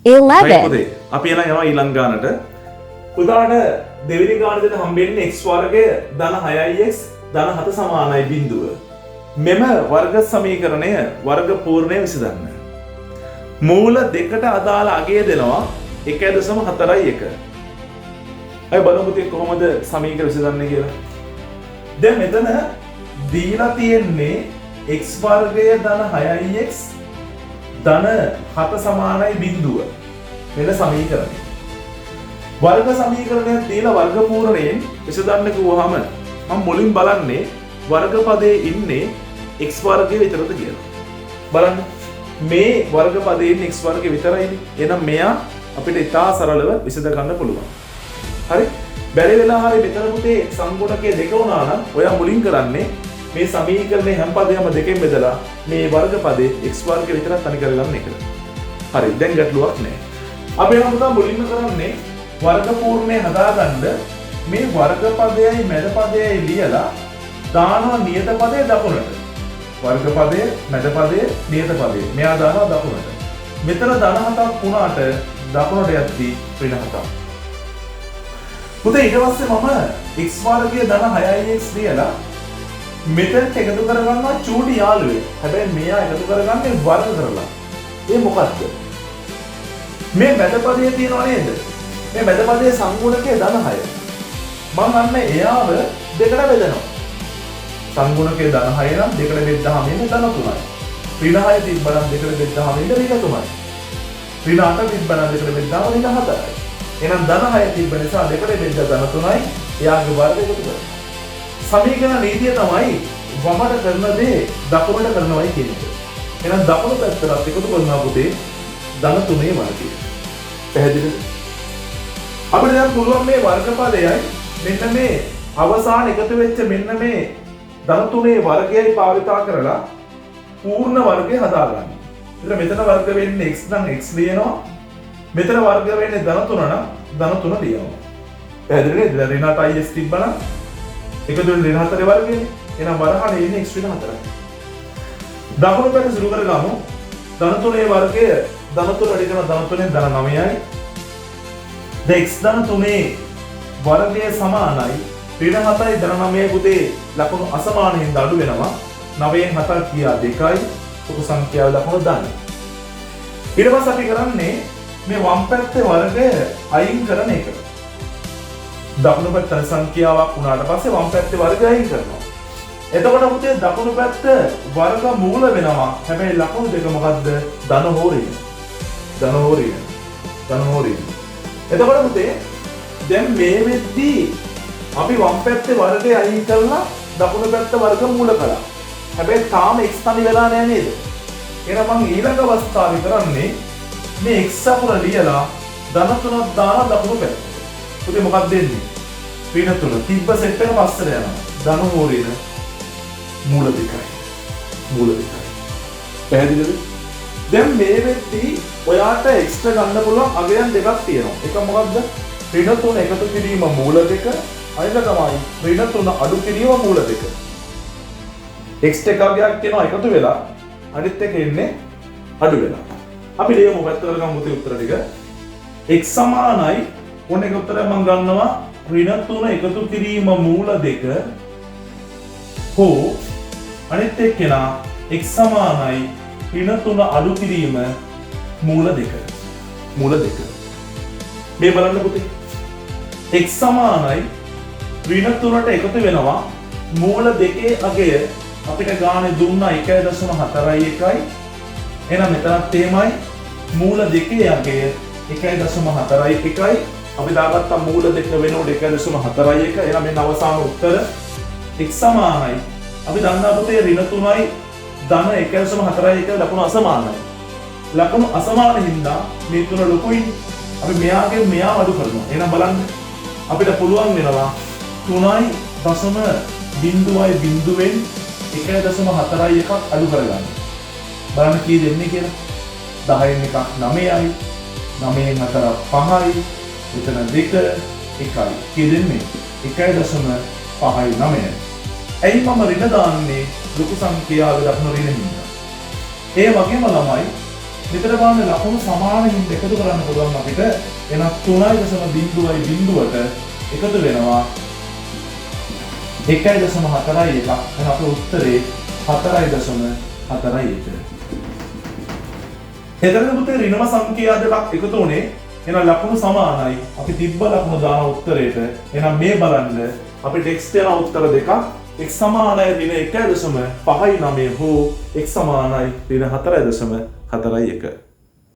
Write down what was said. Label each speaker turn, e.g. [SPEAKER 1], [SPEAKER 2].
[SPEAKER 1] 11. අපි යනවා ඊළඟ ගානට. උදාහරණ දෙවෙනි ගාන දෙන්න හම්බෙන්නේ x වර්ගය ධන 6x ධන 7 සමානයි බිඳුව. මෙම වර්ග සමීකරණය වර්ග පූර්ණය විසඳන්න. මූල දෙකට අදාළ අගය දෙනවා 1.41. අය බලමු කොහොමද සමීකරණය විසඳන්නේ කියලා. දැන් මෙතන දීලා තියෙන්නේ x වර්ගය ධන 6x ධන 7 සමානයි බිඳුව. මෙන්න සමීකරණය. වර්ග සමීකරණයක් දීලා වර්ග පූර්ණයෙන් විසඳන්න කිව්වහම මම මුලින් බලන්නේ වර්ග පදයේ ඉන්නේ x වර්ගය විතරද කියලා. බලන්න මේ වර්ග පදයේ ඉන්නේ x වර්ගය විතරයිනේ. එහෙනම් මෙයා අපිට ඉතා සරලව විසඳ ගන්න පුළුවන්. හරි? බැරි වෙලා හරි මෙතන පුතේ සංගුණකයේ දෙක වුණා නම් ඔයා මුලින් කරන්නේ මේ සමීකරණේ හැම පදයක්ම දෙකෙන් බෙදලා මේ වර්ග පදේ x වර්ගය විතරක් තනි කරගන්න එක. හරි දැන් ගැටලුවක් නැහැ. අපි එහෙනම් පුතා මුලින්ම කරන්නේ වර්ග පූර්ණය හදාගන්න මේ වර්ග පදයයි මැද පදයයි ලියලා දානවා නියත පදයේ දකුණට. වර්ග පදයේ මැද පදයේ නියත පදයේ. මෙයා දානවා දකුණට. මෙතන ධන 7ක් වුණාට දකුණට යද්දී ඍණ 7ක්. පුතේ ඊට පස්සේ මම x වර්ගය ධන 6x ලියලා මෙතනට එකතු කරගන්නවා චූටි යාළුවේ. හැබැයි මෙයා එකතු කරගන්නේ වර්ග කරලා. ඒ මොකද්ද? මේ මැද පදයේ තියෙනව නේද? මේ මැද පදයේ සංගුණකයේ ධන 6. මම අන්න එයාව දෙකට බෙදනවා. සංගුණකයේ ධන 6 නම් දෙකට බෙද්දාම එන්නේ ධන 3යි. ඍණ 6 තිබ්බනම් දෙකට බෙද්දාම එන්නේ ඍණ 3යි. ඍණ 8 තිබ්බනම් දෙකට බෙද්දාම ඍණ 4යි. එහෙනම් ධන 6 තිබ්බ නිසා දෙකට බෙද්ද ධන 3යි. එයාගේ වර්ග එකතු කරනවා. සමීකරණ නීතිය තමයි වමට කරන දේ දකුණට කරනවයි කියන එක. එහෙනම් දකුණු පැත්තට එකතු කරනවා පුතේ ධන 3ේ වර්ගය. පැහැදිලිද? අපිට දැන් පුළුවන් මේ වර්ගපදයයි මෙන්න මේ අවසාන එකතු වෙච්ච මෙන්න මේ ධන 3ේ වර්ගයයි භාවිතා කරලා පූර්ණ වර්ගය හදාගන්න. එතන මෙතන වර්ග වෙන්නේ x නම් x ලියනවා. මෙතන වර්ග වෙන්නේ ධන 3 නම් ධන 3 ලියනවා. පැහැදිලි නේද? ඍණ 8x තිබ්බනම් එකතු වෙන ඍණ 4 වර්ගයනේ. එහෙනම් වරහනේ ඉන්නේ x ඍණ 4යි. දකුණු පැත්ත සුළු කරගමු. ධන 3ේ වර්ගය ධන 3 වැඩි කරන ධන 3ෙන් ධන 9යි. දැන් x ධන 3ේ වර්ගය සමානයි ඍණ 7යි ධන 9යි පුතේ ලකුණු අසමාන හින්දා අඩු වෙනවා. 9න් 7ක් කියා 2යි. උප සංඛ්‍යාව ලකුණු දාන්න. ඊට පස්සේ අපි කරන්නේ මේ වම් පැත්තේ වර්ගය අයින් කරන එක. දකුණු පැත්ත සංඛ්‍යාවක් වුණාට පස්සේ වම් පැත්තේ වර්ගය අයින් කරනවා. එතකොට පුතේ දකුණු පැත්ත වර්ග මූල වෙනවා. හැබැයි ලකුණු දෙක මොකද්ද? ධන හෝ ඍණ. ධන හෝ ඍණ. ධන හෝ ඍණ. එතකොට පුතේ දැන් මේ වෙද්දී අපි වම් පැත්තේ වර්ගය අයින් කරලා දකුණු පැත්ත වර්ග මූල කළා. හැබැයි තාම x තනි වෙලා නැහැ නේද? එහෙනම් මම ඊළඟ අවස්ථාවේ කරන්නේ මේ x අකුර ලියලා ධන 3ක් දාන දකුණු පැත්ත. පුතේ මොකක්ද දෙන්නේ? ඍණ 3. තිබ්බ සෙට් එක පස්සට යනවා. ධන හෝ ඍණ මූල දෙකයි. මූල දෙකයි. පැහැදිලිද? දැන් මේ වෙද්දී ඔයාට එක්ස්ට්‍රා ගන්න පුළුවන් අගයන් දෙකක් තියෙනවා. එක මොකක්ද? ඍණ 3 එකතු කිරීම මූල දෙක. අනිත් තමයි ඍණ 3 අඩු කිරීම මූල දෙක. එක්ස්ට්‍රා එකක් කියනවා එකතු වෙලා අනිත් එක එන්නේ අඩු වෙලා. අපි ලියමු පැත්තට ගමු මුතේ උත්තර ටික. x සමානයි ඔන්න එක උත්තරයක් මම ගන්නවා ඍණ 3 එකතු කිරීම මූල දෙක හෝ අනිත් එක්කෙනා x සමානයි ඍණ 3 අඩු කිරීම මූල දෙක. මූල දෙක. මේ බලන්න පුතේ. x සමානයි ඍණ 3ට එකතු වෙනවා මූල දෙකේ අගය අපිට ගානේ දුන්නා 1.41යි. එහෙනම් මෙතනත් එහෙමයි මූල දෙකේ අගය 1.41යි. අපි දාගත්තා මූල දෙක වෙනකොට 1.41. එහෙනම් මෙන්න අවසාන උත්තර x සමානයි. අපි දන්නා පුතේ ඍණ 3යි ධන 1.41 ලකුණු අසමානයි. ලකුණු අසමාන හින්දා මේ තුන ලොකුයි. අපි මෙයාගෙන් මෙයා අඩු කරනවා. එහෙනම් බලන්න අපිට පුළුවන් වෙනවා 3යි දශම බිඳුවයි බිඳුවෙන් 1.41ක් අඩු කරගන්න. බලන්න කී දෙන්නේ කියලා. 10න් එකක් 9යි. 9න් 4ක් 5යි. මෙතන 2 1යි. කී දෙන්නේ? 1.5යි 9යි. ඇයි මම ඍණ දාන්නේ ලොකු සංඛ්‍යාවක දක්න ඍණ හින්දා. ඒ වගේම ළමයි මෙතන බලන්න ලකුණු සමාන හින්දා එකතු කරන්න පුළුවන් අපිට. එහෙනම් 3.0ට එකතු වෙනවා 1.41. එහෙනම් අපේ උත්තරේ 4.41. එතනදී පුතේ ඍණව සංඛ්‍යා දෙකක් එකතු වුණේ. එහෙනම් ලකුණු සමානයි. අපි තිබ්බ ලකුණු දාන උත්තරේට. එහෙනම් මේ බලන්න අපිට x දෙන උත්තර දෙකක්. x සමානයි ඍණ 1.59 හෝ x සමානයි ඍණ 4.41.